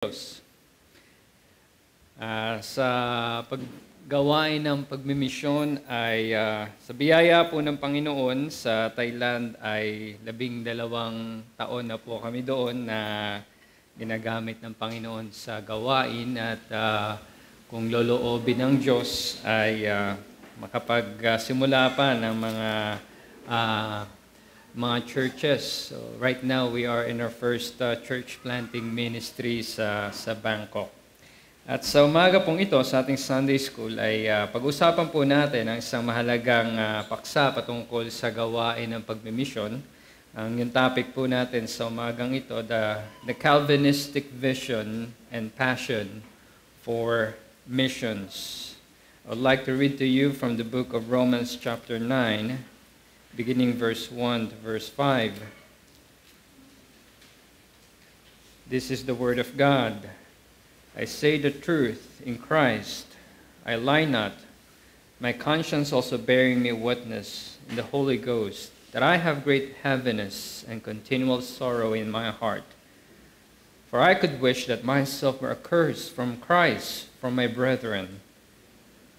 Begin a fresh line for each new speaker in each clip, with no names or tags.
Diyos. Sa paggawain ng pagmimisyon ay sa biyaya po ng Panginoon sa Thailand ay 12 taon na po kami doon na ginagamit ng Panginoon sa gawain at kung loloobin ng Diyos ay makapagsimula pa ng mga churches. So right now we are in our first church planting ministry sa Bangkok. At sa umaga pong ito sa ating Sunday School ay pag-usapan po natin ang isang mahalagang paksa patungkol sa gawain ng pagmimisyon. Yung topic po natin sa umagang ito, the Calvinistic vision and passion for missions. I would like to read to you from the book of Romans chapter 9, beginning verse 1 to verse 5. This is the word of God. I say the truth in Christ. I lie not. My conscience also bearing me witness in the Holy Ghost that I have great heaviness and continual sorrow in my heart. For I could wish that myself were accursed from Christ, from my brethren,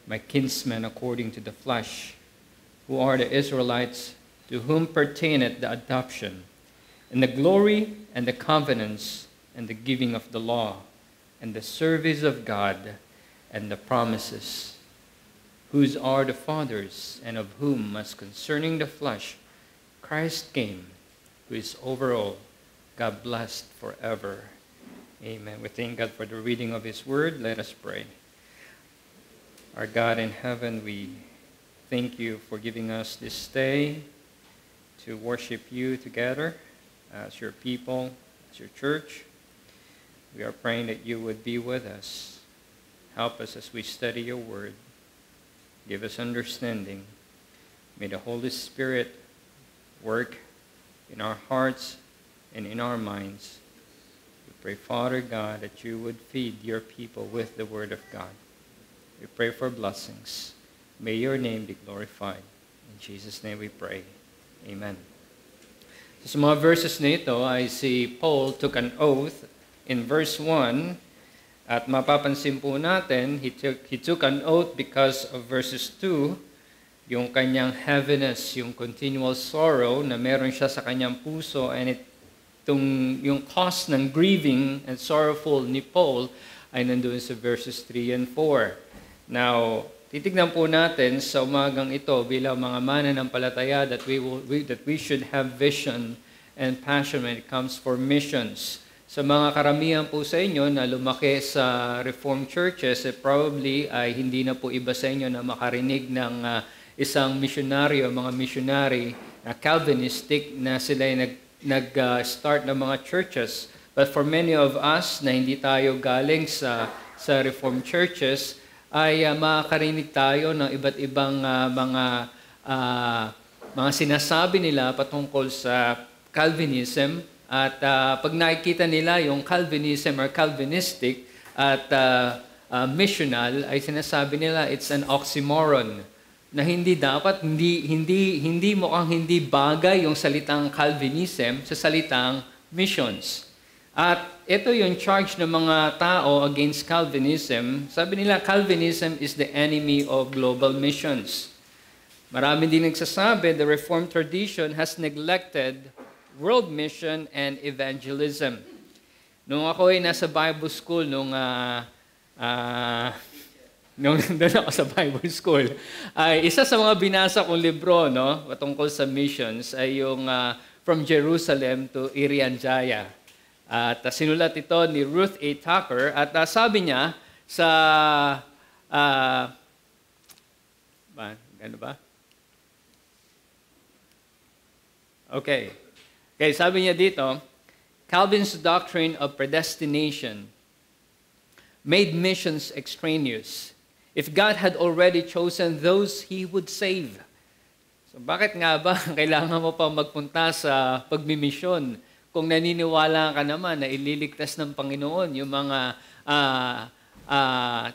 my kinsmen according to the flesh, who are the Israelites, to whom pertaineth the adoption, and the glory, and the covenants, and the giving of the law, and the service of God, and the promises, whose are the fathers, and of whom, as concerning the flesh, Christ came, who is over all, God blessed forever. Amen. We thank God for the reading of His word. Let us pray. Our God in heaven, we thank you for giving us this day to worship you together as your people, as your church. We are praying that you would be with us. Help us as we study your word. Give us understanding. May the Holy Spirit work in our hearts and in our minds. We pray, Father God, that you would feed your people with the word of God. We pray for blessings. May your name be glorified. In Jesus' name we pray. Amen. So, sa mga verses na ito ay si Paul took an oath in verse 1. At mapapansin po natin, he took an oath because of verses 2, yung kanyang heaviness, yung continual sorrow na meron siya sa kanyang puso, and yung cause ng grieving and sorrowful ni Paul ay nandun sa verses 3 and 4. Now, titignan po natin sa umagang ito bilang mga mananampalataya that we should have vision and passion when it comes for missions. Sa mga karamihan po sa inyo na lumaki sa Reformed churches, probably ay hindi na po iba sa inyo na makarinig ng isang misyonaryo, mga missionary na Calvinistic na sila ay nag-start ng mga churches. But for many of us na hindi tayo galing sa Reformed churches, ay makakarinig tayo ng iba't ibang mga sinasabi nila patungkol sa Calvinism. At pag nakikita nila yung Calvinism or Calvinistic at missional, ay sinasabi nila it's an oxymoron na hindi dapat, hindi mukhang hindi bagay yung salitang Calvinism sa salitang missions. At ito yung charge ng mga tao against Calvinism. Sabi nila, Calvinism is the enemy of global missions. Marami din nagsasabi, the Reformed tradition has neglected world mission and evangelism. Nung ako ay nasa Bible school, nung nandun ako sa Bible school, ay isa sa mga binasa kong libro, no, patungkol sa missions, ay yung From Jerusalem to Irian Jaya. At sinulat ito ni Ruth A. Tucker at sabi niya sa ano ba? Okay, sabi niya dito, Calvin's doctrine of predestination made missions extraneous. If God had already chosen those He would save. So bakit nga ba kailangan mo pa magpunta sa pagmimisyon? Kung naniniwala ka naman na ililigtas ng Panginoon yung mga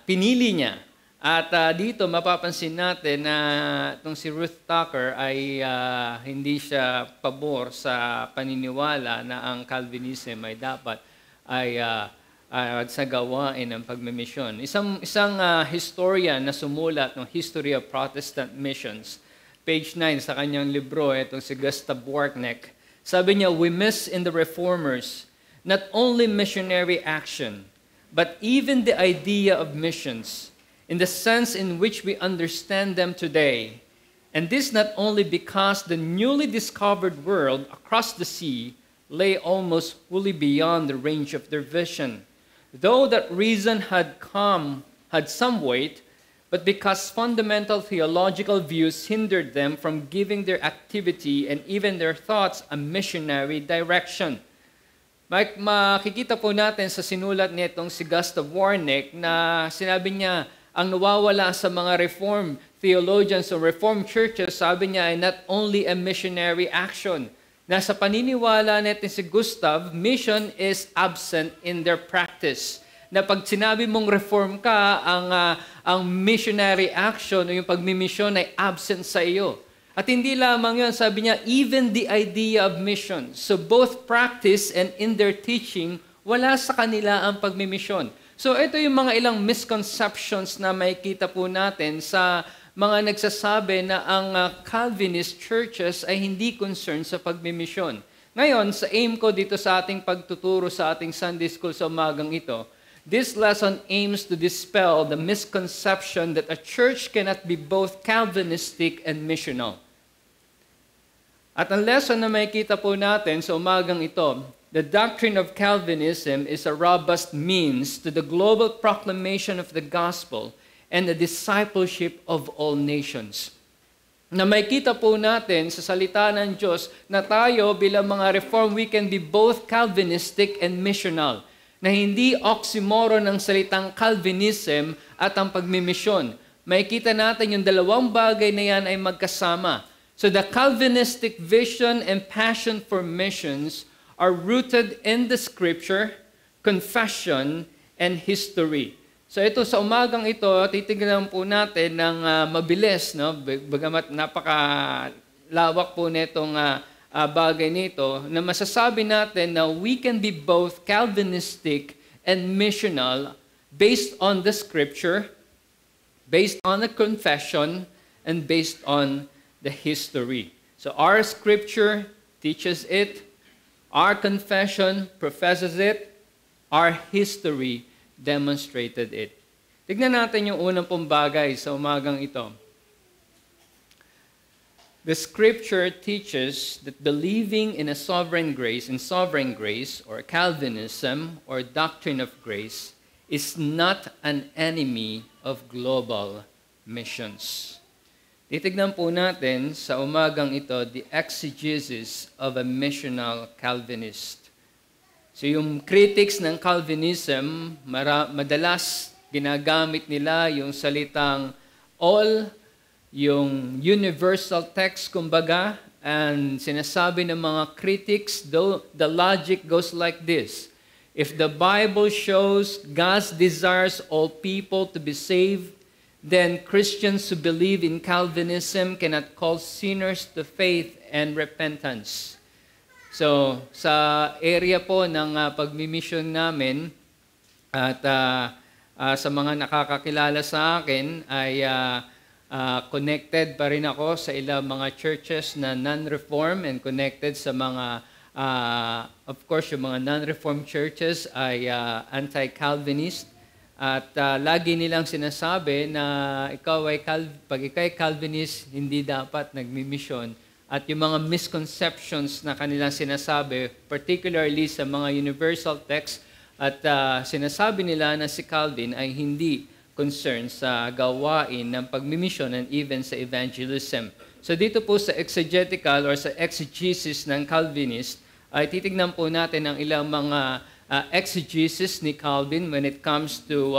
pinili niya. At dito mapapansin natin na itong si Ruth Tucker ay hindi siya pabor sa paniniwala na ang Calvinism ay dapat ay sa gawain ng pagmimisyon. Isang historian na sumulat ng History of Protestant Missions, page 9 sa kanyang libro, itong si Gustav Warneck, sabi niya, we miss in the reformers not only missionary action, but even the idea of missions in the sense in which we understand them today. And this not only because the newly discovered world across the sea lay almost wholly beyond the range of their vision, though that reason had some weight, but because fundamental theological views hindered them from giving their activity and even their thoughts a missionary direction. Makikita po natin sa sinulat nitong si Gustav Warneck na sinabi niya, ang nawawala sa mga Reformed theologians o Reformed churches, sabi niya, ay not only a missionary action. Nasa paniniwala natin si Gustav, mission is absent in their practice. Na pag sinabi mong reform ka, ang missionary action o yung pagmimisyon ay absent sa iyo. At hindi lamang yun, sabi niya, even the idea of mission. So both practice and in their teaching, wala sa kanila ang pagmimisyon. So ito yung mga ilang misconceptions na makikita po natin sa mga nagsasabi na ang Calvinist churches ay hindi concerned sa pagmimisyon. Ngayon, sa aim ko dito sa ating pagtuturo sa ating Sunday School sa umagang ito, this lesson aims to dispel the misconception that a church cannot be both Calvinistic and missional. At ang lesson na makikita po natin sa umagang ito, the doctrine of Calvinism is a robust means to the global proclamation of the gospel and the discipleship of all nations. Na makikita po natin sa salita ng Diyos na tayo bilang mga Reform, we can be both Calvinistic and missional. Na hindi oxymoron ng salitang Calvinism at ang pagmimisyon. Makikita natin yung dalawang bagay na yan ay magkasama. So the Calvinistic vision and passion for missions are rooted in the Scripture, confession, and history. So ito sa umagang ito, titignan po natin ng mabilis, no? Bagamat napakalawak po nitong bagay nito, na masasabi natin na we can be both Calvinistic and missional based on the Scripture, based on the confession, and based on the history. So our Scripture teaches it, our confession professes it, our history demonstrated it. Tignan natin yung unang pong bagay sa umagang ito. The Scripture teaches that believing in a sovereign grace, or Calvinism, or doctrine of grace, is not an enemy of global missions. Titignan po natin sa umagang ito the exegesis of a missional Calvinist. So yung critics ng Calvinism, madalas ginagamit nila yung salitang all, yung universal text kumbaga, and sinasabi ng mga critics, the logic goes like this. If the Bible shows God desires all people to be saved, then Christians who believe in Calvinism cannot call sinners to faith and repentance. So, sa area po ng pagmimisyon namin at sa mga nakakakilala sa akin ay connected pa rin ako sa ilang mga churches na non-reform and connected sa mga, of course, yung mga non-reform churches ay anti-Calvinist. At lagi nilang sinasabi na pag ikaw ay Calvinist, hindi dapat nagmimisyon. At yung mga misconceptions na kanilang sinasabi, particularly sa mga universal text, at sinasabi nila na si Calvin ay hindi concerned sa gawain ng pagmimisyon and even sa evangelism. So dito po sa exegetical or sa exegesis ng Calvinist, ay titignan po natin ang ilang mga exegesis ni Calvin when it comes to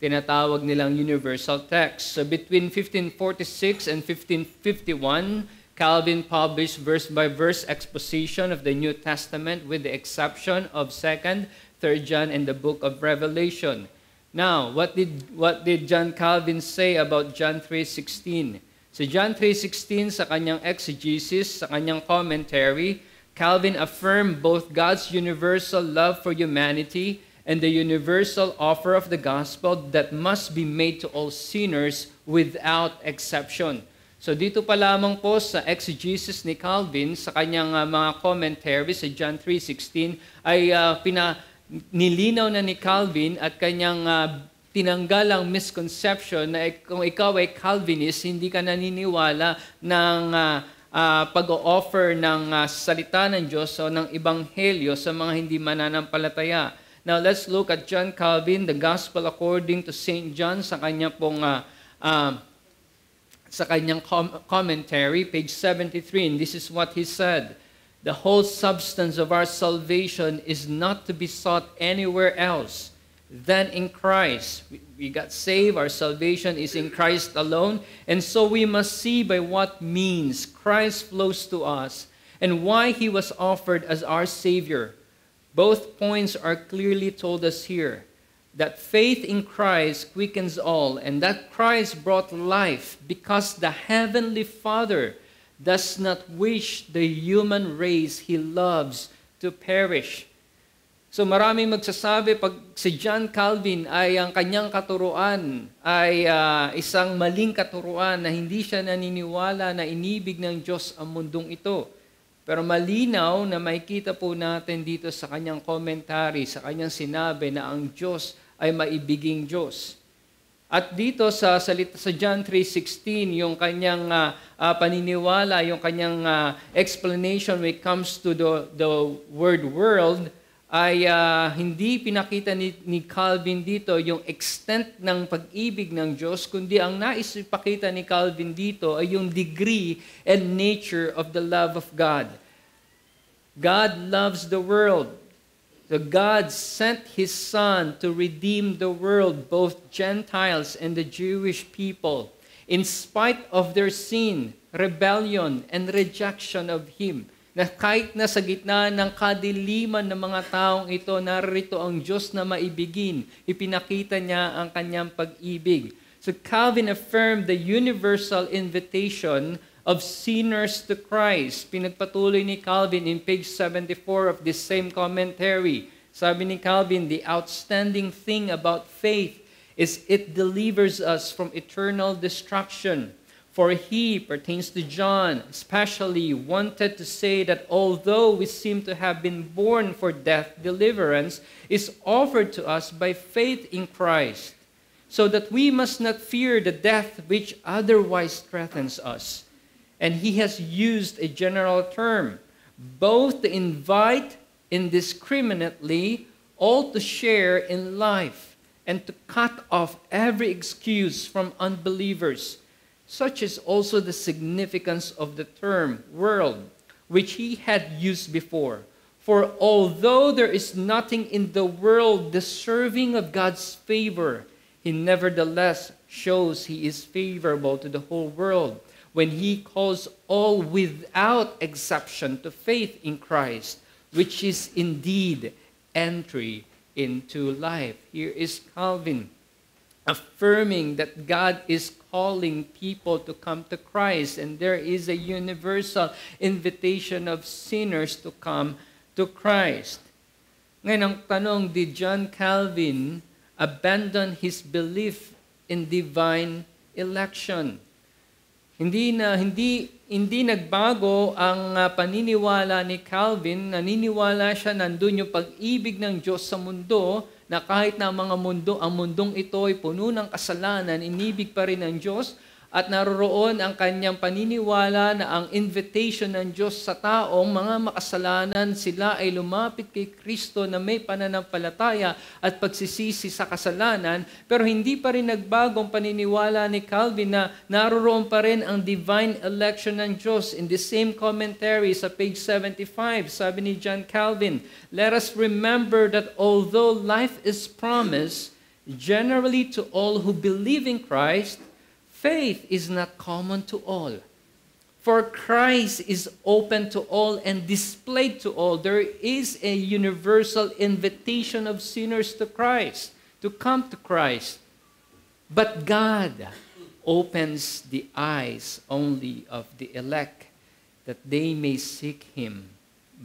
tinatawag nilang universal text. So between 1546 and 1551, Calvin published verse-by-verse exposition of the New Testament with the exception of 2nd, 3rd John, and the book of Revelation. Now, what did John Calvin say about John 3:16? So John 3:16 sa kanyang exegesis, sa kanyang commentary, Calvin affirmed both God's universal love for humanity and the universal offer of the gospel that must be made to all sinners without exception. So dito pa lamang po sa exegesis ni Calvin, sa kanyang mga commentary sa John 3:16, ay nilinaw na ni Calvin at kanyang tinanggal ang misconception na kung ikaw ay Calvinist, hindi ka naniniwala ng pag-o-offer ng salita ng Diyos o ng ebanghelyo sa mga hindi mananampalataya. Now let's look at John Calvin, the Gospel according to St. John, sa kanya pong sa kanyang commentary, page 73, and this is what he said: "The whole substance of our salvation is not to be sought anywhere else than in Christ." We got saved, our salvation is in Christ alone, and so we must see by what means Christ flows to us and why he was offered as our Savior. Both points are clearly told us here. That faith in Christ quickens all, and that Christ brought life because the Heavenly Father does not wish the human race He loves to perish. So maraming magsasabi pag si John Calvin ay ang kanyang katuruan ay isang maling katuruan na hindi siya naniniwala na inibig ng Diyos ang mundong ito. Pero malinaw na makikita po natin dito sa kanyang commentary, sa kanyang sinabi na ang Diyos ay maibiging Diyos. At dito sa salita sa John 3:16, yung kanyang paniniwala, yung kanyang explanation when it comes to the word world, ay hindi pinakita ni Calvin dito yung extent ng pag-ibig ng Diyos, kundi ang nais ipakita ni Calvin dito ay yung degree and nature of the love of God. God loves the world. So God sent His Son to redeem the world, both Gentiles and the Jewish people, in spite of their sin, rebellion, and rejection of Him. Na kahit na sa gitna ng kadiliman ng mga taong ito, narito ang Diyos na maibigin. Ipinakita niya ang kanyang pag-ibig. So Calvin affirmed the universal invitation of sinners to Christ. Pinagpatuloy ni Calvin in page 74 of this same commentary. Sabi ni Calvin, the outstanding thing about faith is it delivers us from eternal destruction. For he, pertains to John, especially wanted to say that although we seem to have been born for death, deliverance is offered to us by faith in Christ, so that we must not fear the death which otherwise threatens us. And he has used a general term, both to invite indiscriminately all to share in life and to cut off every excuse from unbelievers. Such is also the significance of the term world, which he had used before. For although there is nothing in the world deserving of God's favor, he nevertheless shows he is favorable to the whole world when he calls all without exception to faith in Christ, which is indeed entry into life. Here is Calvin affirming that God is calling people to come to Christ, and there is a universal invitation of sinners to come to Christ. Ngayon ang tanong, did John Calvin abandon his belief in divine election? Hindi nagbago ang paniniwala ni Calvin. Naniniwala siya nandun yung pag-ibig ng Diyos sa mundo, na kahit na ang mundong ito ay puno ng kasalanan, inibig pa rin ng Diyos, at naroroon ang kanyang paniniwala na ang invitation ng Diyos sa taong mga makasalanan, sila ay lumapit kay Kristo na may pananampalataya at pagsisisi sa kasalanan. Pero hindi pa rin nagbago ang paniniwala ni Calvin na naroroon pa rin ang divine election ng Diyos. In the same commentary sa page 75, sabi ni John Calvin, "Let us remember that although life is promised generally to all who believe in Christ, faith is not common to all. For Christ is open to all and displayed to all. There is a universal invitation of sinners to Christ, to come to Christ. But God opens the eyes only of the elect, that they may seek Him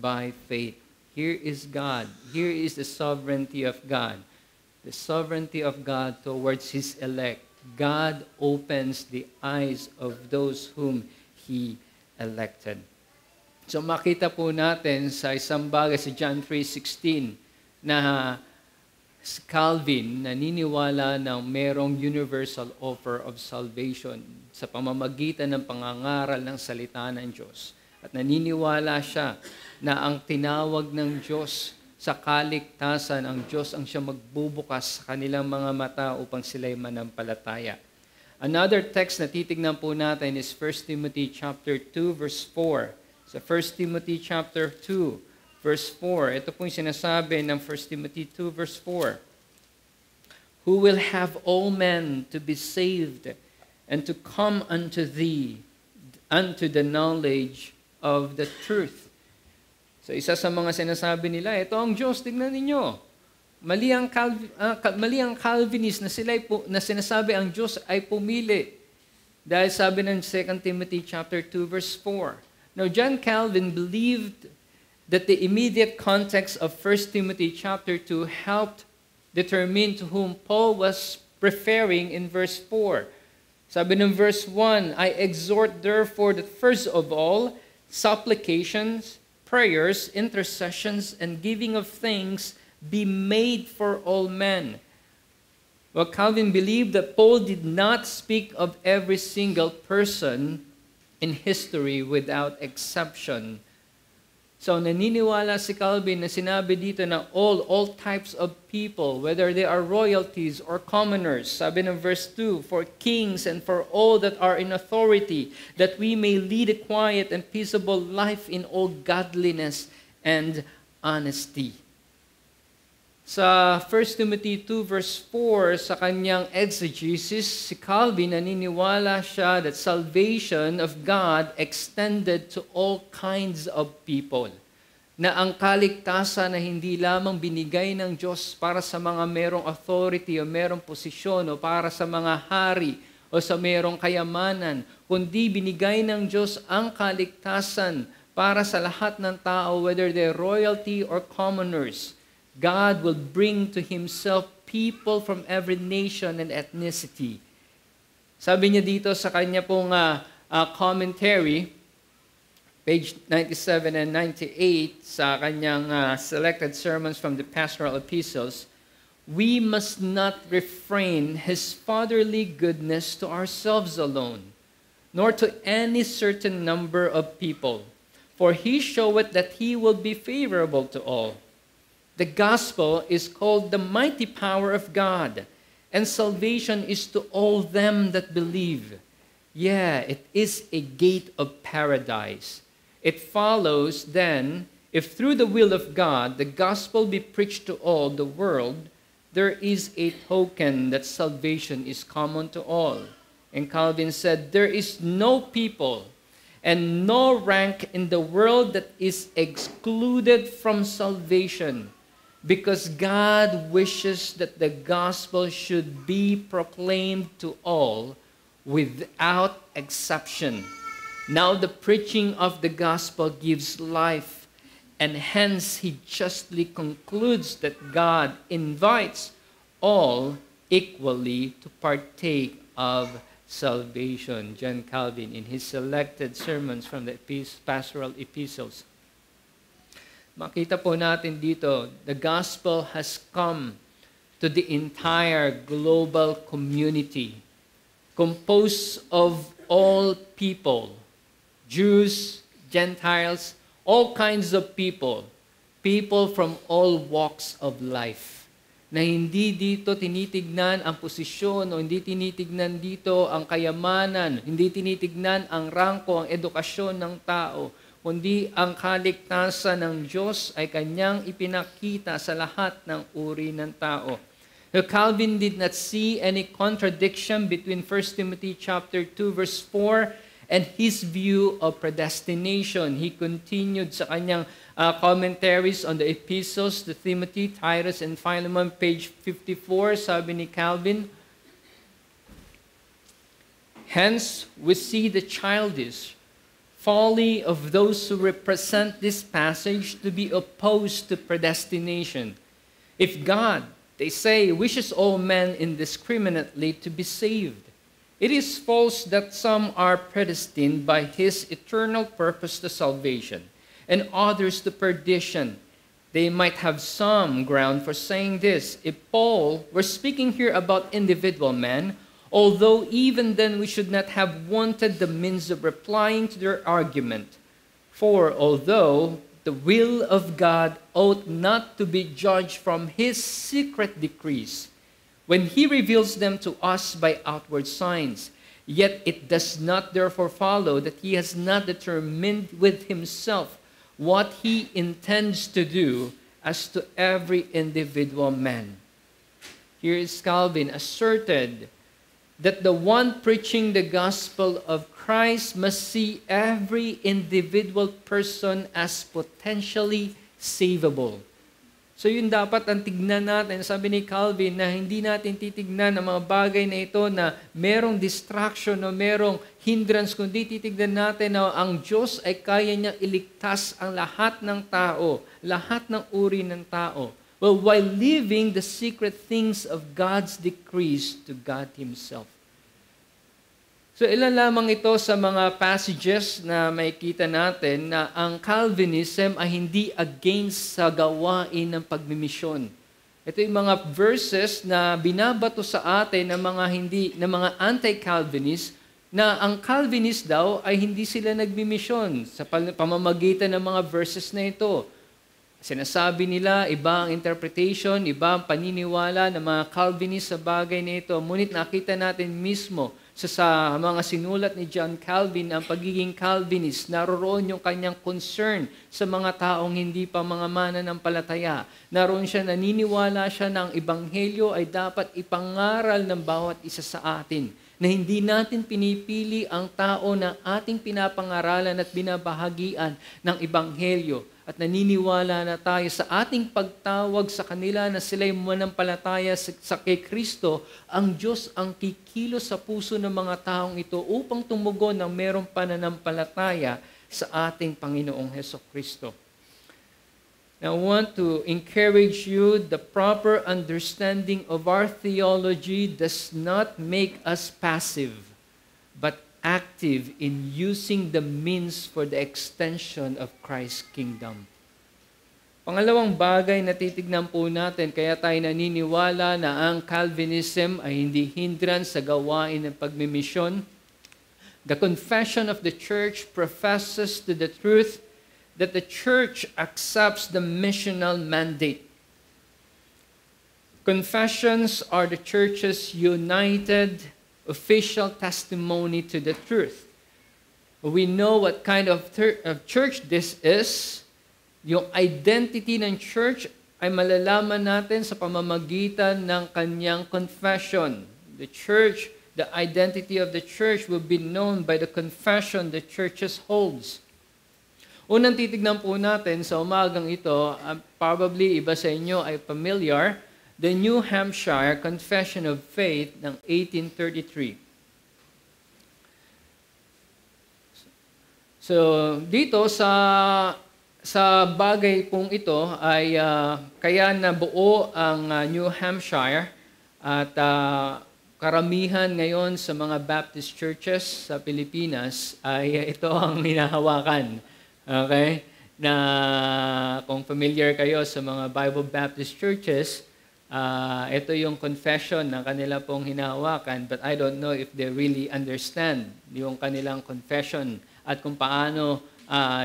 by faith. Here is God. Here is the sovereignty of God. The sovereignty of God towards His elect. God opens the eyes of those whom He elected. So makita po natin sa isang bagay sa John 3:16 na si Calvin naniniwala na merong universal offer of salvation sa pamamagitan ng pangangaral ng salita ng Diyos. At naniniwala siya na ang tinawag ng Diyos sa kaligtasan, ang Diyos ang siya magbubukas sa kanilang mga mata upang sila'y manampalataya. Another text na titignan po natin is 1 Timothy chapter 2 verse 4. Sa 1 Timothy chapter 2 verse 4, ito po yung sinasabi ng 1 Timothy 2 verse 4. Who will have all men to be saved and to come unto thee, unto the knowledge of the truth. So isa sa mga sinasabi nila, ito ang Diyos, tignan ninyo. Mali ang Calvinist na sinasabi ang Diyos ay pumili. Dahil sabi ng 2 Timothy chapter 2 verse 4. Now John Calvin believed that the immediate context of 1 Timothy chapter 2 helped determine to whom Paul was referring in verse 4. Sabi ng verse 1, I exhort therefore that first of all, supplications, prayers, intercessions, and giving of thanks be made for all men. Well, Calvin believed that Paul did not speak of every single person in history without exception. So naniniwala si Calvin na sinabi dito na all types of people, whether they are royalties or commoners. Sabi ng verse 2, for kings and for all that are in authority, that we may lead a quiet and peaceable life in all godliness and honesty. Sa 1 Timothy 2 verse 4, sa kanyang exegesis, si Calvin naniniwala siya that salvation of God extended to all kinds of people. Na ang kaligtasan na hindi lamang binigay ng Diyos para sa mga merong authority o merong posisyon o para sa mga hari o sa merong kayamanan, kundi binigay ng Diyos ang kaligtasan para sa lahat ng tao, whether they're royalty or commoners. God will bring to Himself people from every nation and ethnicity. Sabi niya dito sa kanya pong commentary, page 97 and 98, sa kanyang selected sermons from the pastoral epistles, we must not refrain His fatherly goodness to ourselves alone, nor to any certain number of people, for He showeth that He will be favorable to all. The gospel is called the mighty power of God, and salvation is to all them that believe. Yeah, it is a gate of paradise. It follows then, if through the will of God the gospel be preached to all the world, there is a token that salvation is common to all. And Calvin said, there is no people and no rank in the world that is excluded from salvation, because God wishes that the gospel should be proclaimed to all without exception. Now the preaching of the gospel gives life, and hence he justly concludes that God invites all equally to partake of salvation. John Calvin, in his selected sermons from the pastoral epistles. Makita po natin dito, the gospel has come to the entire global community, composed of all people, Jews, Gentiles, all kinds of people, people from all walks of life, na hindi dito tinitignan ang posisyon o hindi tinitignan dito ang kayamanan, hindi tinitignan ang rangko, ang edukasyon ng tao, kundi ang kaligtasan ng Diyos ay kanyang ipinakita sa lahat ng uri ng tao. So Calvin did not see any contradiction between 1 Timothy chapter 2 verse 4 and his view of predestination. He continued sa kanyang commentaries on the epistles to Timothy, Titus, and Philemon, page 54, sabi ni Calvin, hence we see the childish, folly of those who represent this passage to be opposed to predestination. If God, they say, wishes all men indiscriminately to be saved, it is false that some are predestined by His eternal purpose to salvation, and others to perdition. They might have some ground for saying this. If Paul were speaking here about individual men, although even then we should not have wanted the means of replying to their argument. For although the will of God ought not to be judged from His secret decrees, when He reveals them to us by outward signs, yet it does not therefore follow that He has not determined with Himself what He intends to do as to every individual man. Here is Calvin asserted that the one preaching the gospel of Christ must see every individual person as potentially savable. So yun dapat ang tignan natin. Sabi ni Calvin na hindi natin titignan ang mga bagay na ito na merong distraction o merong hindrance, kundi titignan natin na ang Diyos ay kaya niya iligtas ang lahat ng tao, lahat ng uri ng tao. Well, while leaving the secret things of God's decrees to God Himself. So ilan lamang ito sa mga passages na makikita natin na ang Calvinism ay hindi against sa gawain ng pagmimisyon. Ito yung mga verses na binabato sa atin ng mga anti-Calvinist na ang Calvinist daw ay hindi sila nagmimisyon sa pamamagitan ng mga verses na ito. Sinasabi nila, iba ang interpretation, iba ang paniniwala ng mga Calvinist sa bagay na ito. Ngunit nakita natin mismo sa mga sinulat ni John Calvin ang pagiging Calvinist. Naroon yung kanyang concern sa mga taong hindi pa mga mananampalataya. Naroon siya, naniniwala siya na ang ebanghelyo ay dapat ipangaral ng bawat isa sa atin. Na hindi natin pinipili ang tao na ating pinapangaralan at binabahagian ng ebanghelyo. At naniniwala na tayo sa ating pagtawag sa kanila na sila'y manampalataya sa kay Kristo, ang Diyos ang kikilos sa puso ng mga taong ito upang tumugon ng merong pananampalataya sa ating Panginoong Hesukristo. Now, I want to encourage you, the proper understanding of our theology does not make us passive, but active in using the means for the extension of Christ's kingdom. Pangalawang bagay na titignan po natin, kaya tayo naniniwala na ang Calvinism ay hindi hindrance sa gawain ng pagmimisyon. The confession of the church professes to the truth that the church accepts the missional mandate. Confessions are the church's united official testimony to the truth. We know what kind of church this is. Yung identity ng church ay malalaman natin sa pamamagitan ng kanyang confession. The church, the identity of the church will be known by the confession the churches holds. Unang titignan po natin sa umagang ito, probably iba sa inyo ay familiar, the New Hampshire Confession of Faith ng 1833. So, dito sa bagay pong ito ay kaya nabuo ang New Hampshire at karamihan ngayon sa mga Baptist churches sa Pilipinas ay ito ang hinahawakan. Okay? Na kung familiar kayo sa mga Bible Baptist churches, ito yung confession na kanila pong hinahawakan, but I don't know if they really understand yung kanilang confession at kung paano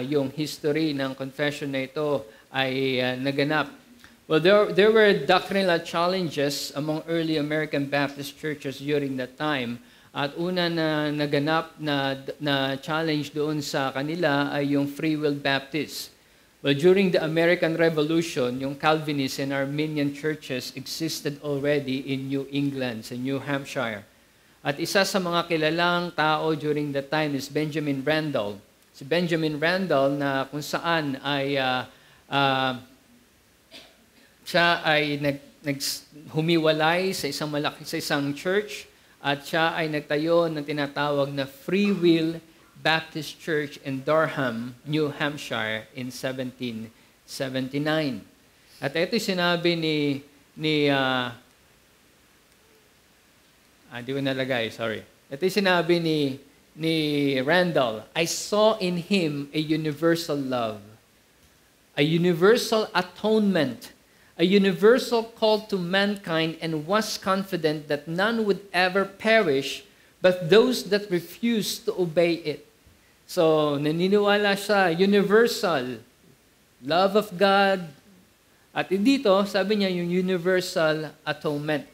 yung history ng confession na ito ay naganap. Well, there were doctrinal challenges among early American Baptist churches during that time. At una na naganap na challenge doon sa kanila ay yung Free Will Baptist. Well, during the American Revolution, yung Calvinist and Arminian churches existed already in New England, sa New Hampshire. At isa sa mga kilalang tao during that time is Benjamin Randall. Si Benjamin Randall na kung saan ay siya ay humiwalay sa isang church at siya ay nagtayo ng tinatawag na Free Will Baptist Church in Durham, New Hampshire in 1779. At ito sinabi di ko nalagay, sorry. Ito sinabi ni Randall, I saw in him a universal love, a universal atonement, a universal call to mankind, and was confident that none would ever perish but those that refuse to obey it. So, naniniwala siya, universal, love of God. At dito, sabi niya yung universal atonement.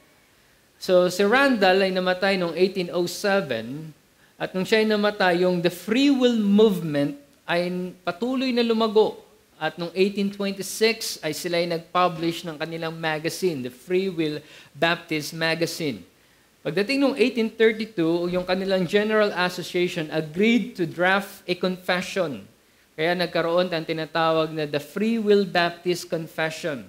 So, si Randall ay namatay noong 1807. At nung siya ay namatay, yung the free will movement ay patuloy na lumago. At noong 1826 ay sila ay nag-publish ng kanilang magazine, the Free Will Baptist Magazine. Pagdating noong 1832, yung kanilang General Association agreed to draft a confession. Kaya nagkaroon ng tinatawag na the Free Will Baptist Confession.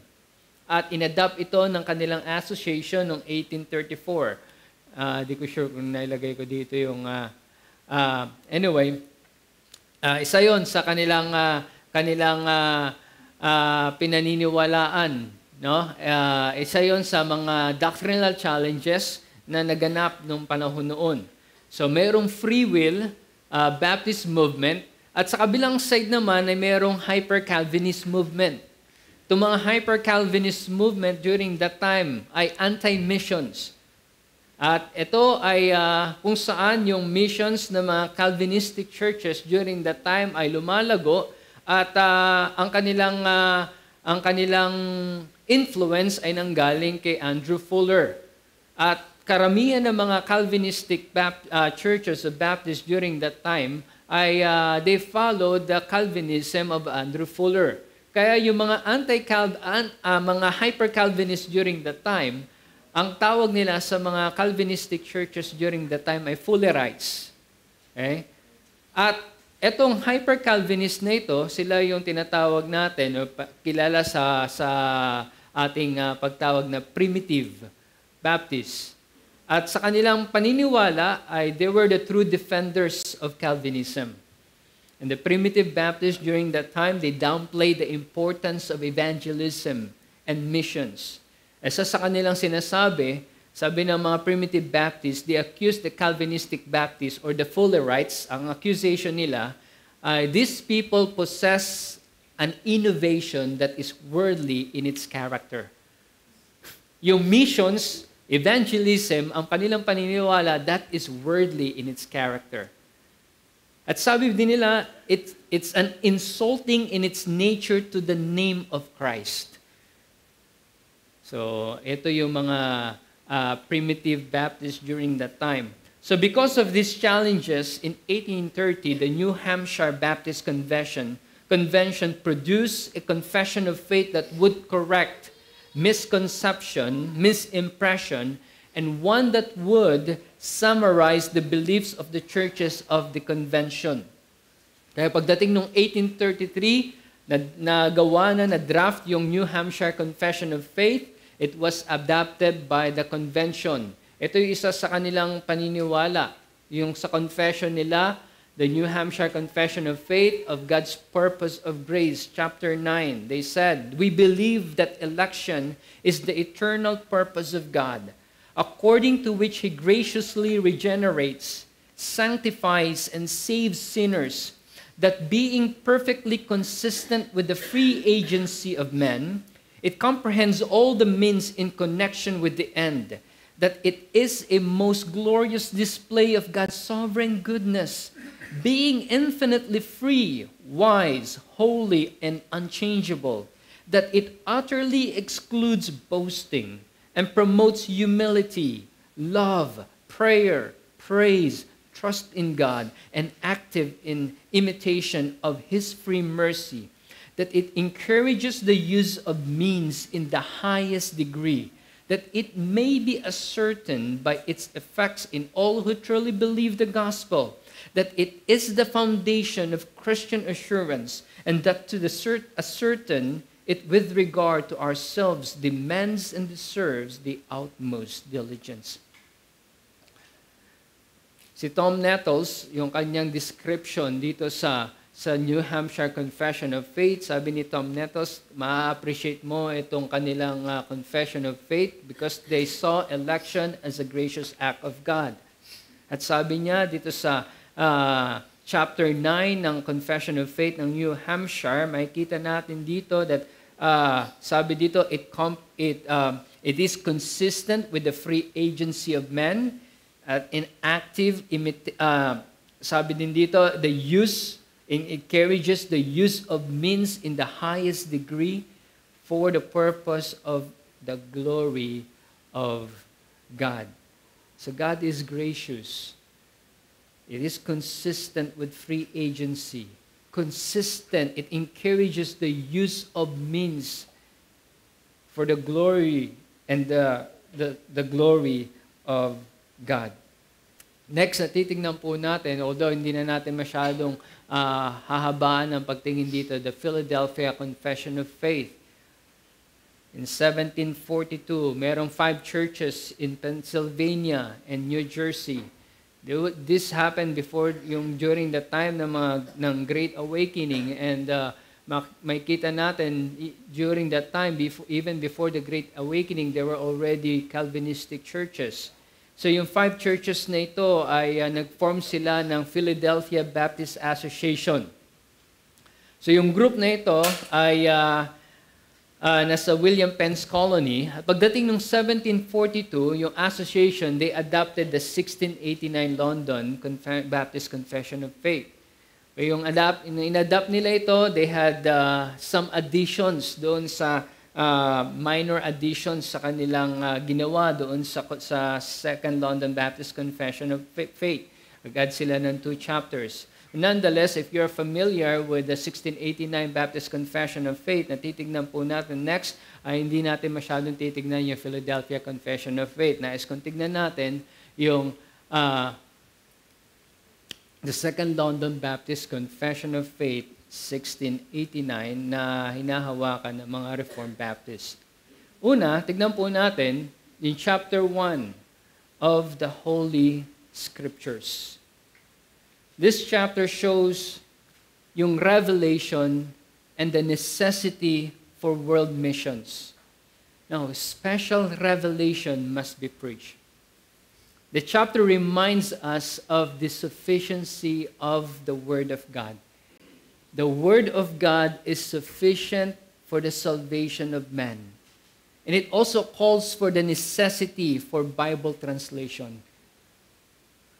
At inadapt ito ng kanilang association noong 1834. Di ko sure kung nailagay ko dito yung... isa yon sa kanilang pinaniniwalaan. No? Isa yon sa mga doctrinal challenges na naganap nung panahon noon. So, mayroong free will Baptist movement at sa kabilang side naman ay mayroong hyper-Calvinist movement. Itong mga hyper-Calvinist movement during that time ay anti-missions. At ito ay kung saan yung missions ng mga Calvinistic churches during that time ay lumalago at ang kanilang influence ay nanggaling kay Andrew Fuller. At karamihan ng mga Calvinistic churches of Baptists during that time ay they followed the Calvinism of Andrew Fuller. Kaya yung mga mga hyper-Calvinists during that time, ang tawag nila sa mga Calvinistic churches during that time ay Fullerites. Okay? At etong hyper-Calvinist na ito, sila yung tinatawag natin, o kilala sa ating pagtawag na primitive Baptist. At sa kanilang paniniwala ay they were the true defenders of Calvinism. And the primitive Baptists during that time, they downplayed the importance of evangelism and missions. Isa sa kanilang sinasabi, sabi ng mga primitive Baptists, they accused the Calvinistic Baptists or the Fullerites, ang accusation nila, these people possess an innovation that is worldly in its character. Yung missions, evangelism, ang kanilang paniniwala, that is worldly in its character. At sabi din nila, it's an insulting in its nature to the name of Christ. So, ito yung mga primitive Baptists during that time. So, because of these challenges, in 1830, the New Hampshire Baptist Convention produced a confession of faith that would correct misconception, misimpression, and one that would summarize the beliefs of the churches of the convention. Kaya pagdating noong 1833, nagawa na draft yung New Hampshire Confession of Faith, it was adopted by the convention. Ito yung isa sa kanilang paniniwala. Yung sa confession nila, the New Hampshire Confession of Faith of God's Purpose of Grace, chapter 9, they said, we believe that election is the eternal purpose of God, according to which He graciously regenerates, sanctifies, and saves sinners, that being perfectly consistent with the free agency of men, it comprehends all the means in connection with the end, that it is a most glorious display of God's sovereign goodness, being infinitely free, wise, holy, and unchangeable, that it utterly excludes boasting, and promotes humility, love, prayer, praise, trust in God, and active in imitation of His free mercy, that it encourages the use of means in the highest degree, that it may be ascertained by its effects in all who truly believe the gospel, that it is the foundation of Christian assurance, and that to ascertain it with regard to ourselves demands and deserves the utmost diligence. Si Tom Nettles, yung kanyang description dito sa New Hampshire Confession of Faith, sabi ni Tom Nettles, ma-appreciate mo itong kanilang Confession of Faith because they saw election as a gracious act of God. At sabi niya dito sa chapter 9 ng Confession of Faith ng New Hampshire, makikita natin dito that sabi dito, it is consistent with the free agency of men, sabi din dito, it encourages the use of means in the highest degree for the purpose of the glory of God. So God is gracious. It is consistent with free agency. Consistent. It encourages the use of means for the glory and the glory of God. Next, titingnan po natin, although hindi na natin masyadong hahabaan ang pagtingin dito, the Philadelphia Confession of Faith. In 1742, merong 5 churches in Pennsylvania and New Jersey. This happened during the time ng Great Awakening, and makita natin during that time, even before the Great Awakening, there were already Calvinistic churches. So yung 5 churches na ito ay nag-form sila ng Philadelphia Baptist Association. So yung group na ito ay nasa William Penn's colony. At pagdating ng 1742, yung association, they adopted the 1689 London Baptist Confession of Faith. Yung in-adapt nila ito, they had some additions doon sa minor additions sa kanilang ginawa doon sa Second London Baptist Confession of Faith. Agad sila ng 2 chapters. Nonetheless, if you're familiar with the 1689 Baptist Confession of Faith, na titignan po natin next, ay hindi natin masyadong titignan yung Philadelphia Confession of Faith. Nais kong tignan natin yung the Second London Baptist Confession of Faith, 1689, na hinahawakan ng mga Reformed Baptists. Una, tignan po natin in chapter 1 of the Holy Scriptures. This chapter shows yung revelation and the necessity for world missions. Now, special revelation must be preached. The chapter reminds us of the sufficiency of the Word of God. The Word of God is sufficient for the salvation of man. And it also calls for the necessity for Bible translation.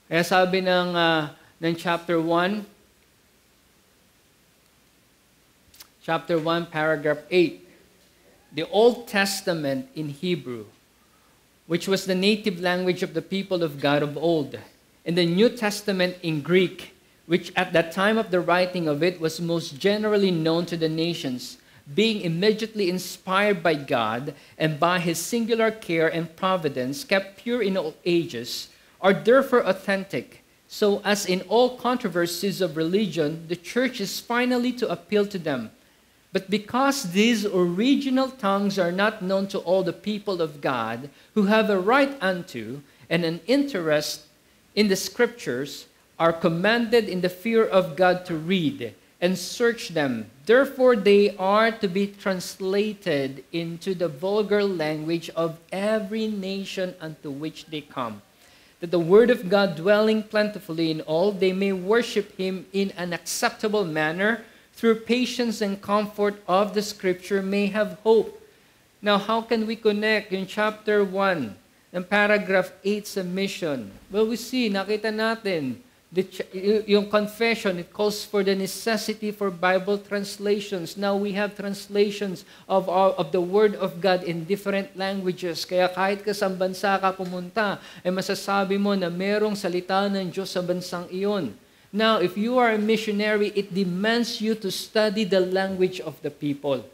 Kaya sabi ng chapter 1, paragraph 8, the Old Testament in Hebrew, which was the native language of the people of God of old, and the New Testament in Greek, which at the time of the writing of it was most generally known to the nations, being immediately inspired by God and by His singular care and providence, kept pure in all ages, are therefore authentic, so as in all controversies of religion, the church is finally to appeal to them. But because these original tongues are not known to all the people of God, who have a right unto and an interest in the Scriptures, are commanded in the fear of God to read and search them. Therefore, they are to be translated into the vulgar language of every nation unto which they come, that the word of God dwelling plentifully in all, they may worship Him in an acceptable manner, through patience and comfort of the Scripture may have hope. Now, how can we connect in chapter 1 ng paragraph 8 sa mission? Well, we see, nakita natin, yung confession, it calls for the necessity for Bible translations. Now we have translations of the Word of God in different languages. Kaya kahit ka sa bansa ka pumunta, ay masasabi mo na merong salita ng Diyos sa bansang iyon. Now, if you are a missionary, it demands you to study the language of the people.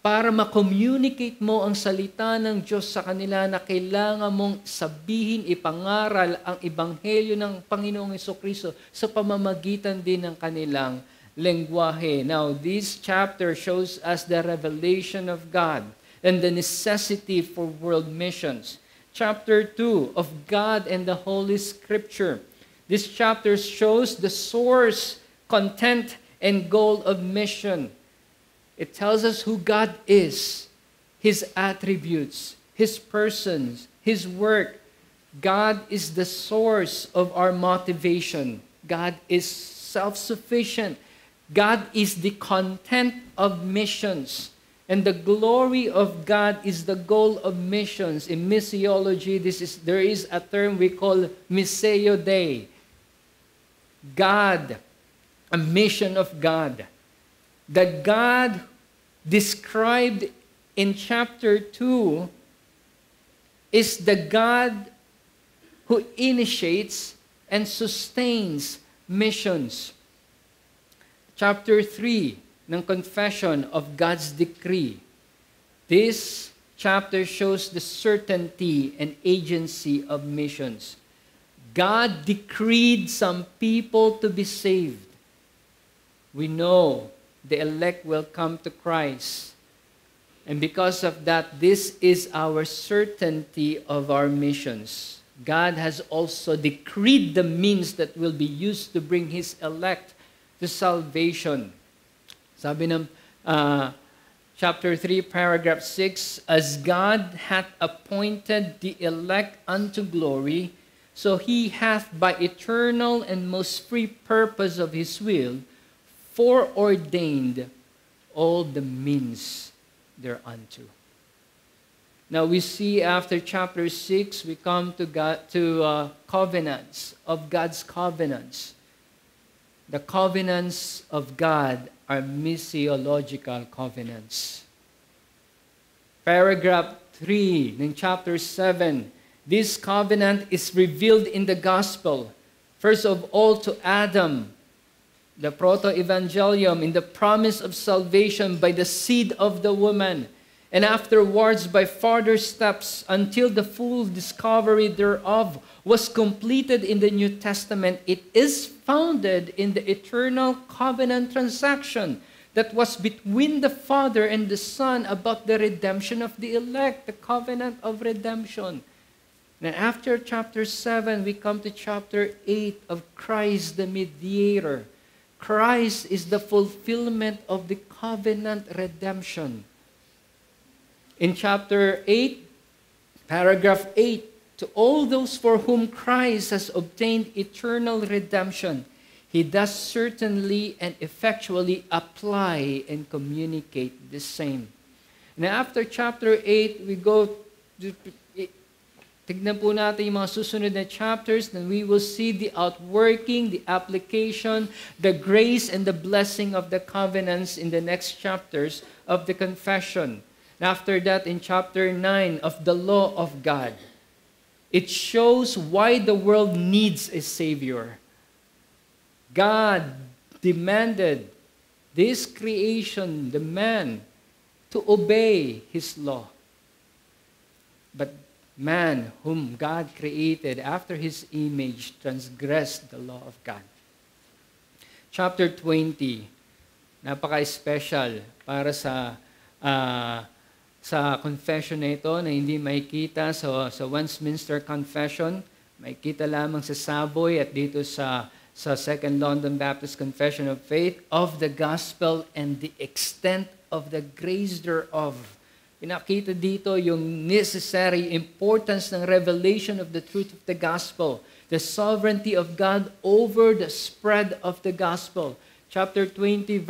Para ma-communicate mo ang salita ng Diyos sa kanila na kailangan mong sabihin, ipangaral ang ebanghelyo ng Panginoong Jesucristo sa pamamagitan din ng kanilang lengguwahe. Now, this chapter shows us the revelation of God and the necessity for world missions. Chapter 2 of God and the Holy Scripture This chapter shows the source, content, and goal of mission. It tells us who God is, His attributes, His persons, His work. God is the source of our motivation. God is self-sufficient. God is the content of missions. And the glory of God is the goal of missions. In missiology, there is a term we call Missio Dei. God, a mission of God. The God described in chapter 2 is the God who initiates and sustains missions. Chapter 3 ng confession of God's decree. This chapter shows the certainty and agency of missions. God decreed some people to be saved. We know the elect will come to Christ. And because of that, this is our certainty of our missions. God has also decreed the means that will be used to bring His elect to salvation. Sabi ng chapter 3, paragraph 6, as God hath appointed the elect unto glory, so He hath by eternal and most free purpose of His will foreordained all the means thereunto. Now we see after chapter 6, we come to covenants, of God's covenants. The covenants of God are missiological covenants. Paragraph 3 in chapter 7, this covenant is revealed in the gospel. First of all to Adam, the proto-evangelium, in the promise of salvation by the seed of the woman, and afterwards by further steps until the full discovery thereof was completed in the New Testament. It is founded in the eternal covenant transaction that was between the Father and the Son about the redemption of the elect, the covenant of redemption. Then after chapter 7, we come to chapter 8 of Christ the mediator. Christ is the fulfillment of the covenant redemption. In chapter 8, paragraph 8, to all those for whom Christ has obtained eternal redemption, He does certainly and effectually apply and communicate the same. And after chapter 8, we go to, tignan po natin yung mga susunod na chapters, then we will see the outworking, the application, the grace, and the blessing of the covenants in the next chapters of the confession. And after that, in chapter 9 of the law of God, it shows why the world needs a Savior. God demanded this creation, the man, to obey His law. But man, whom God created after His image, transgressed the law of God. Chapter 20, napaka-special para sa confession na ito na hindi makikita sa Westminster Confession. Makikita lamang sa Savoy at dito sa Second London Baptist Confession of Faith of the gospel and the extent of the grace thereof. Pinakita dito yung necessary importance ng revelation of the truth of the gospel, the sovereignty of God over the spread of the gospel. Chapter 20,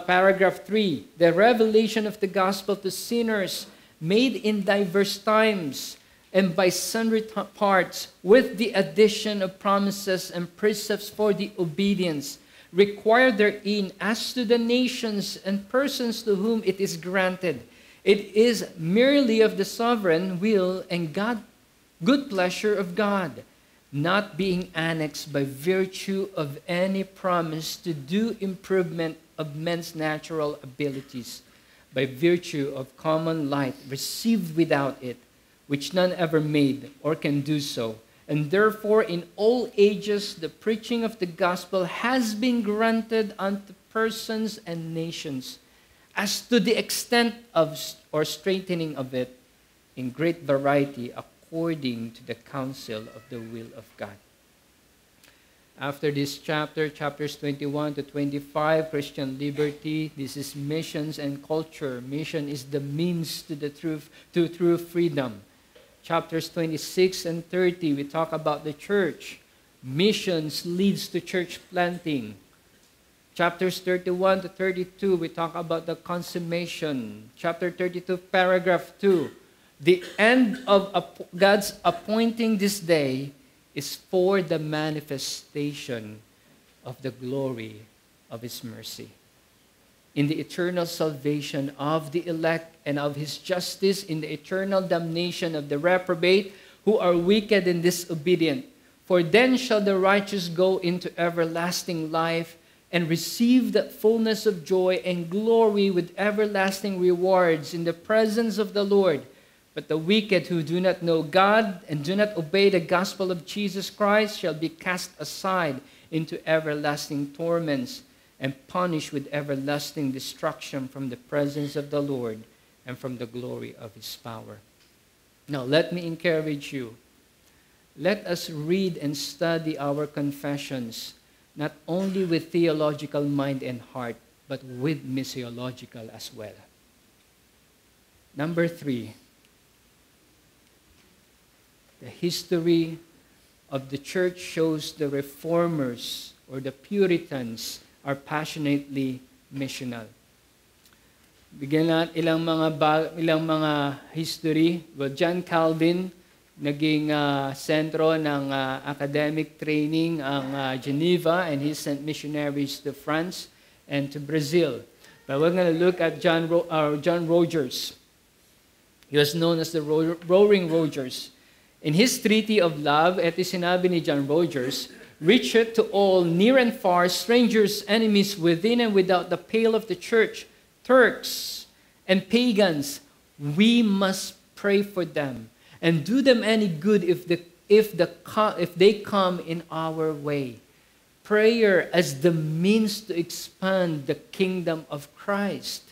paragraph 3, the revelation of the gospel to sinners made in diverse times and by sundry parts, with the addition of promises and precepts for the obedience, required therein as to the nations and persons to whom it is granted. It is merely of the sovereign will and good pleasure of God, not being annexed by virtue of any promise to do improvement of men's natural abilities, by virtue of common light received without it, which none ever made or can do so. And therefore, in all ages, the preaching of the gospel has been granted unto persons and nations, as to the extent of or strengthening of it, in great variety, according to the counsel of the will of God. After this chapter, chapters 21 to 25, Christian liberty, this is missions and culture. Mission is the means to the truth, to true freedom. Chapters 26 and 30, we talk about the church. Missions leads to church planting. Chapters 31 to 32, we talk about the consummation. Chapter 32, paragraph 2, the end of God's appointing this day is for the manifestation of the glory of His mercy. In the eternal salvation of the elect and of His justice, in the eternal damnation of the reprobate who are wicked and disobedient. For then shall the righteous go into everlasting life and receive the fullness of joy and glory with everlasting rewards in the presence of the Lord. But the wicked who do not know God and do not obey the gospel of Jesus Christ shall be cast aside into everlasting torments and punished with everlasting destruction from the presence of the Lord and from the glory of His power. Now, let me encourage you. Let us read and study our confessions, not only with theological mind and heart, but with missiological as well. Number 3, the history of the church shows the reformers or the Puritans are passionately missional. Bigyan natin ilang mga history. Well, John Calvin, naging sentro ng academic training ang Geneva, and he sent missionaries to France and to Brazil. But we're going to look at John Rogers. He was known as the Roaring Rogers. In his Treaty of Love, ito sinabi ni John Rogers, "Reach it to all, near and far, strangers, enemies, within and without the pale of the church, Turks and pagans. We must pray for them and do them any good if they come in our way. Prayer as the means to expand the kingdom of Christ."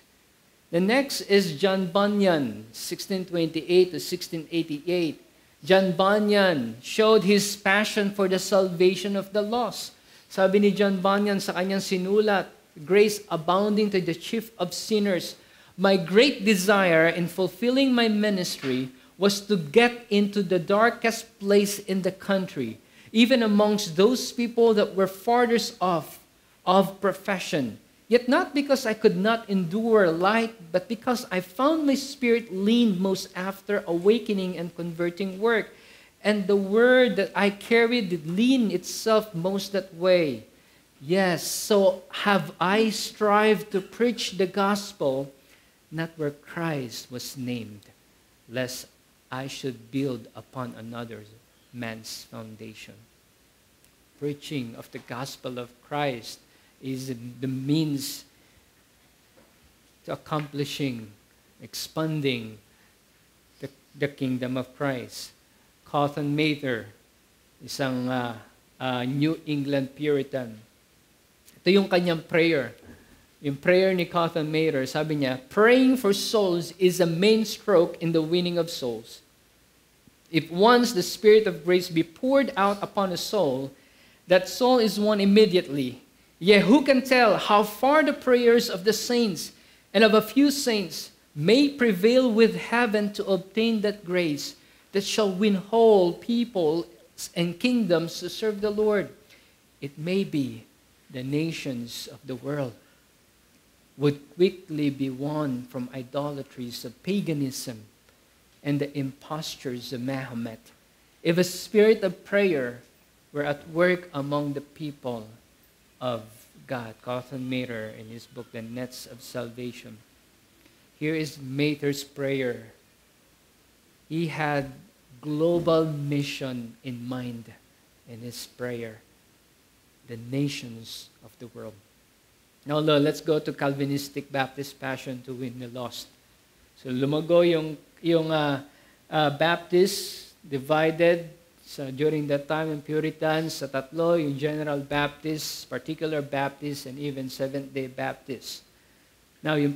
The next is John Bunyan, 1628 to 1688. John Bunyan showed his passion for the salvation of the lost. Sabi ni John Bunyan sa kanyang sinulat, "Grace abounding to the chief of sinners, my great desire in fulfilling my ministry was to get into the darkest place in the country, even amongst those people that were farthest off of profession. Yet not because I could not endure light, but because I found my spirit leaned most after awakening and converting work. And the word that I carried did lean itself most that way. Yes, so have I strived to preach the gospel, not where Christ was named, lest I should build upon another man's foundation." Preaching of the gospel of Christ is the means to accomplishing, expanding the kingdom of Christ. Cotton Mather, isang New England Puritan. Ito yung kanyang prayer. Yung prayer ni Cotton Mather, sabi niya, "Praying for souls is a main stroke in the winning of souls. If once the Spirit of grace be poured out upon a soul, that soul is won immediately. Yet who can tell how far the prayers of the saints and of a few saints may prevail with heaven to obtain that grace that shall win whole people and kingdoms to serve the Lord? It may be the nations of the world would quickly be won from idolatries of paganism and the impostures of Mahomet, if a spirit of prayer were at work among the people of God." Cotton Mather in his book, The Nets of Salvation. Here is Mather's prayer. He had global mission in mind in his prayer. The nations of the world. Now, let's go to Calvinistic Baptist Passion to Win the Lost. So, lumago yung Baptist divided during that time yung Puritans sa tatlo, yung General Baptist, Particular Baptist, and even Seventh-day Baptist. Now, yung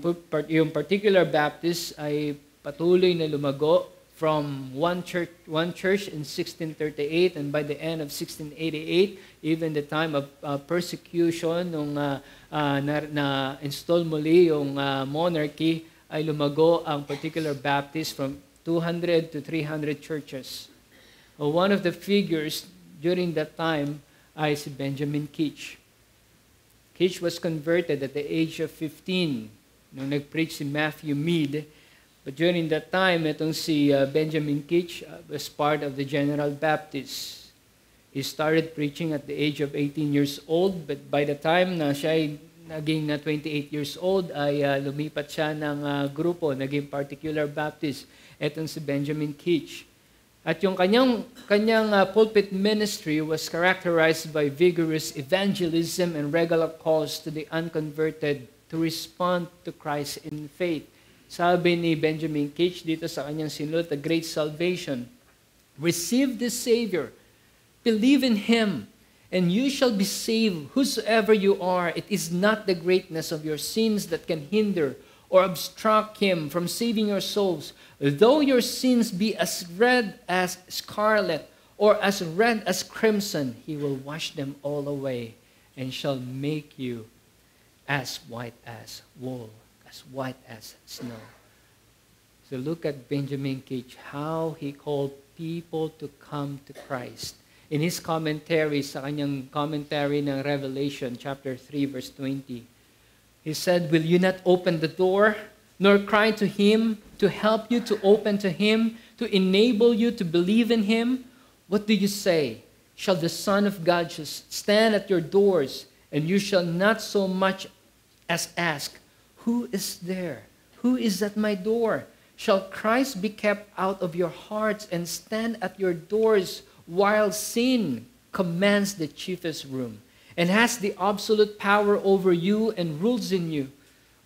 Particular Baptist ay patuloy na lumago from one church in 1638, and by the end of 1688, even the time of persecution, nung na-install muli yung monarchy, ay lumago ang particular Baptist from 200 to 300 churches. One of the figures during that time ay si Benjamin Keach. Keach was converted at the age of 15 nung nag-preach si Matthew Mead. But during that time, itong si Benjamin Keach was part of the General Baptist. He started preaching at the age of 18 years old, but by the time na siya ay naging 28 years old, ay lumipat siya ng grupo, naging Particular Baptist. Itong si Benjamin Keach. At yung kanyang pulpit ministry was characterized by vigorous evangelism and regular calls to the unconverted to respond to Christ in faith. Sabi ni Benjamin Keach dito sa kanyang sinulat, The Great Salvation, receive the Savior, believe in Him, and you shall be saved whosoever you are. It is not the greatness of your sins that can hinder or obstruct Him from saving your souls. Though your sins be as red as scarlet or as red as crimson, He will wash them all away and shall make you as white as wool, as white as snow. So look at Benjamin Keach, how he called people to come to Christ. In his commentary, sa kanyang commentary ng Revelation chapter 3 verse 20, he said, will you not open the door, nor cry to Him to help you to open to Him, to enable you to believe in Him? What do you say? Shall the Son of God just stand at your doors, and you shall not so much as ask, who is there? Who is at my door? Shall Christ be kept out of your hearts and stand at your doors while sin commands the chiefest room and has the absolute power over you and rules in you?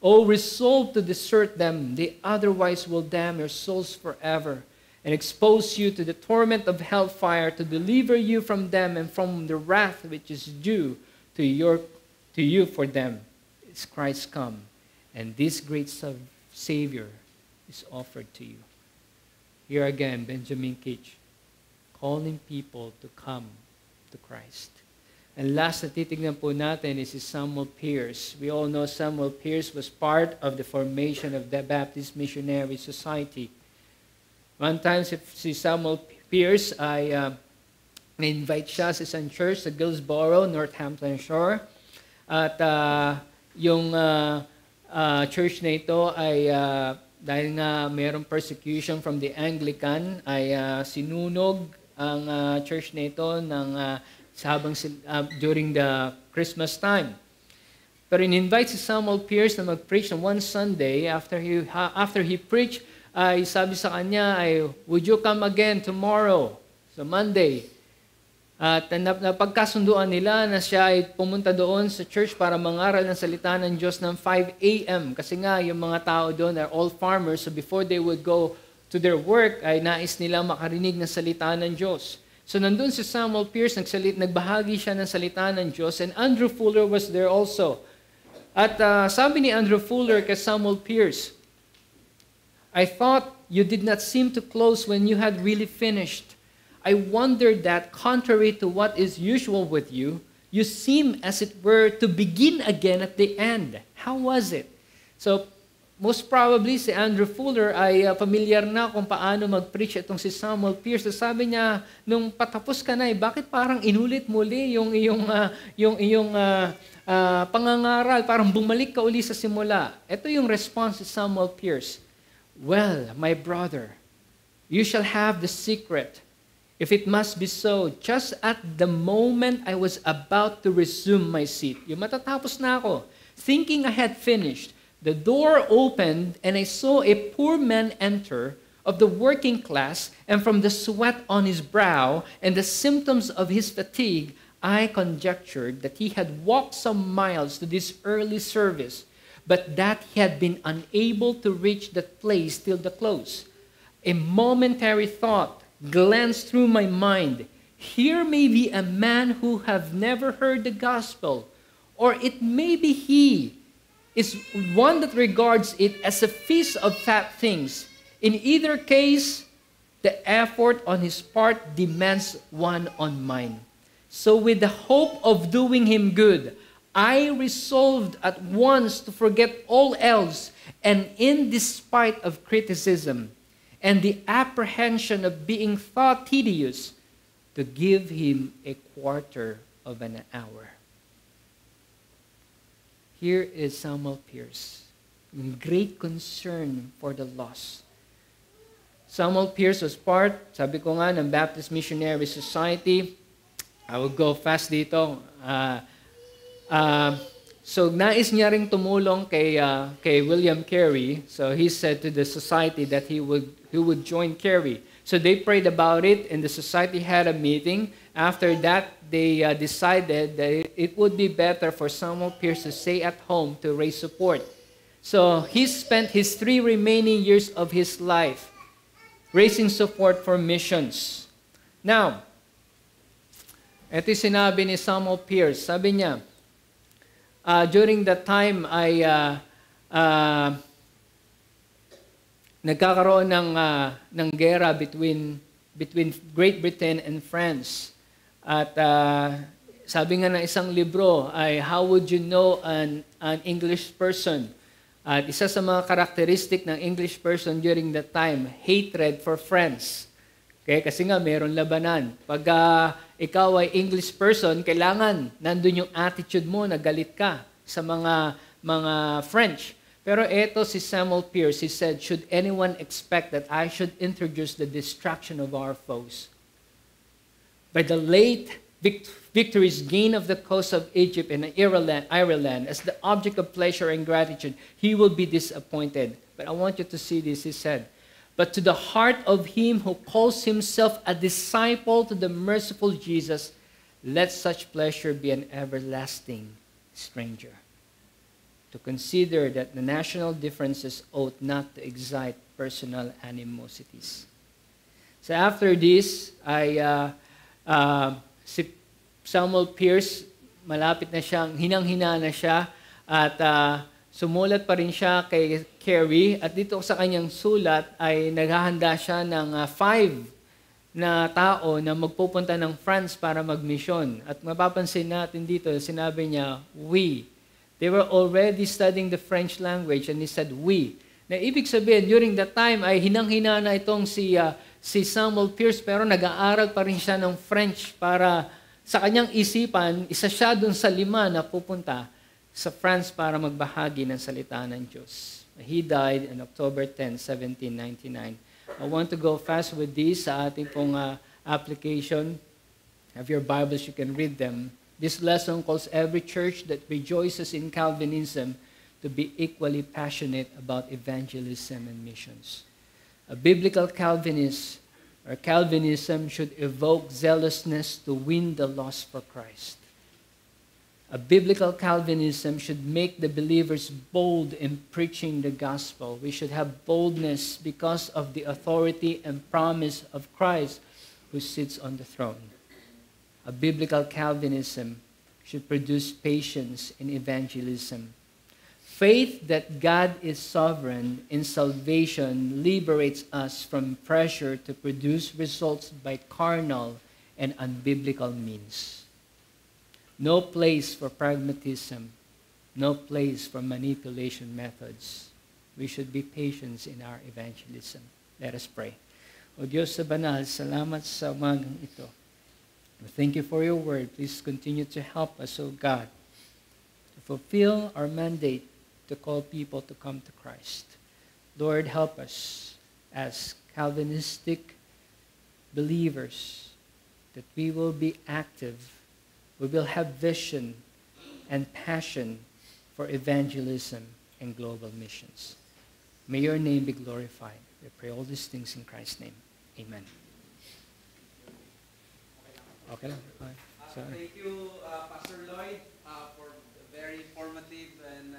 Oh, resolve to desert them, they otherwise will damn your souls forever and expose you to the torment of hellfire to deliver you from them and from the wrath which is due to you for them. Is Christ come, and this great Savior is offered to you. Here again, Benjamin Keach, calling people to come to Christ. And last na titignan po natin is si Samuel Pierce. We all know Samuel Pierce was part of the formation of the Baptist Missionary Society. One time si Samuel Pierce ay na-invite siya sa isang church sa Gillsboro, Northamptonshire. At yung church na ito ay dahil nga mayroong persecution from the Anglican, ay sinunog ang church na ito during the Christmas time. Pero in-invite si Samuel Pierce na mag-preach on one Sunday. After he preached, ay sabi sa kanya ay, would you come again tomorrow? So Monday. At napagkasunduan nila na siya ay pumunta doon sa church para mangaral ng salita ng Diyos ng 5 a.m. Kasi nga yung mga tao doon are all farmers, so before they would go to their work, ay nais nila makarinig ng salita ng Diyos. So nandun si Samuel Pierce, nagbahagi siya ng salita ng Diyos, and Andrew Fuller was there also. At sabi ni Andrew Fuller kay Samuel Pierce, I thought you did not seem to close when you had really finished. I wondered that, contrary to what is usual with you, you seem, as it were, to begin again at the end. How was it? So, most probably, si Andrew Fuller ay familiar na kung paano mag-preach itong si Samuel Pierce. So sabi niya, nung patapos ka na, bakit parang inulit muli yung iyong pangangaral, parang bumalik ka uli sa simula. Ito yung response si Samuel Pierce. Well, my brother, you shall have the secret. If it must be so, just at the moment I was about to resume my seat, yung matatapos na ako, thinking I had finished, the door opened and I saw a poor man enter of the working class, and from the sweat on his brow and the symptoms of his fatigue, I conjectured that he had walked some miles to this early service, but that he had been unable to reach that place till the close. A momentary thought glanced through my mind. Here may be a man who have never heard the gospel, or it may be he is one that regards it as a feast of fat things. In either case, The effort on his part demands one on mine. So with the hope of doing him good, I resolved at once to forget all else, and in despite of criticism and the apprehension of being thought tedious, to give him a quarter of an hour. Here is Samuel Pierce, in great concern for the lost. Samuel Pierce was part, sabi ko nga, ng Baptist Missionary Society. I will go fast dito. So nais niya ring tumulong kay William Carey. So he said to the society that he would join Carey. So they prayed about it, and the society had a meeting. After that, they decided that it would be better for Samuel Pierce to stay at home to raise support. So he spent his 3 remaining years of his life raising support for missions. Now, ito sinabi ni Samuel Pierce. Sabi niya, during that time ay nagkakaroon ng gera between Great Britain and France. At sabi nga ng isang libro ay How Would You Know an English Person? At isa sa mga karakteristik ng English person during that time, hatred for France. Okay? Kasi nga, mayroon labanan. Pag ikaw ay English person, kailangan nandun yung attitude mo na galit ka sa mga French. Pero ito si Samuel Pierce, he said, should anyone expect that I should introduce the destruction of our foes? By the late victories gained of the coast of Egypt and Ireland as the object of pleasure and gratitude, he will be disappointed. But I want you to see this, he said, but to the heart of him who calls himself a disciple to the merciful Jesus, let such pleasure be an everlasting stranger. To consider that the national differences ought not to excite personal animosities. So after this, si Samuel Pierce, malapit na siyang, hinang-hina na siya, at sumulat pa rin siya kay Carey, at dito sa kanyang sulat ay naghahanda siya ng 5 na tao na magpupunta ng France para magmisyon. At mapapansin natin dito, sinabi niya, we. They were already studying the French language, and he said, we. Na ibig sabihin, during that time ay hinang-hina na itong si Samuel Pierce, pero nag-aaral pa rin siya ng French para sa kanyang isipan, isa siya dun sa 5 na pupunta sa France para magbahagi ng salita ng Diyos. He died on October 10, 1799. I want to go fast with this sa ating pong application. Have your Bibles, you can read them. This lesson calls every church that rejoices in Calvinism to be equally passionate about evangelism and missions. A biblical Calvinist or Calvinism should evoke zealousness to win the lost for Christ. A biblical Calvinism should make the believers bold in preaching the gospel. We should have boldness because of the authority and promise of Christ who sits on the throne. A biblical Calvinism should produce patience in evangelism. Faith that God is sovereign in salvation liberates us from pressure to produce results by carnal and unbiblical means. No place for pragmatism, no place for manipulation methods. We should be patient in our evangelism. Let us pray. O Diyos sa banal, salamat sa umagang ito. Thank you for your word. Please continue to help us, O God, to fulfill our mandate to call people to come to Christ. Lord, help us as Calvinistic believers that we will be active, we will have vision and passion for evangelism and global missions. May your name be glorified. We pray all these things in Christ's name. Amen. Okay lang.
Thank you, Pastor Lloyd, for very informative and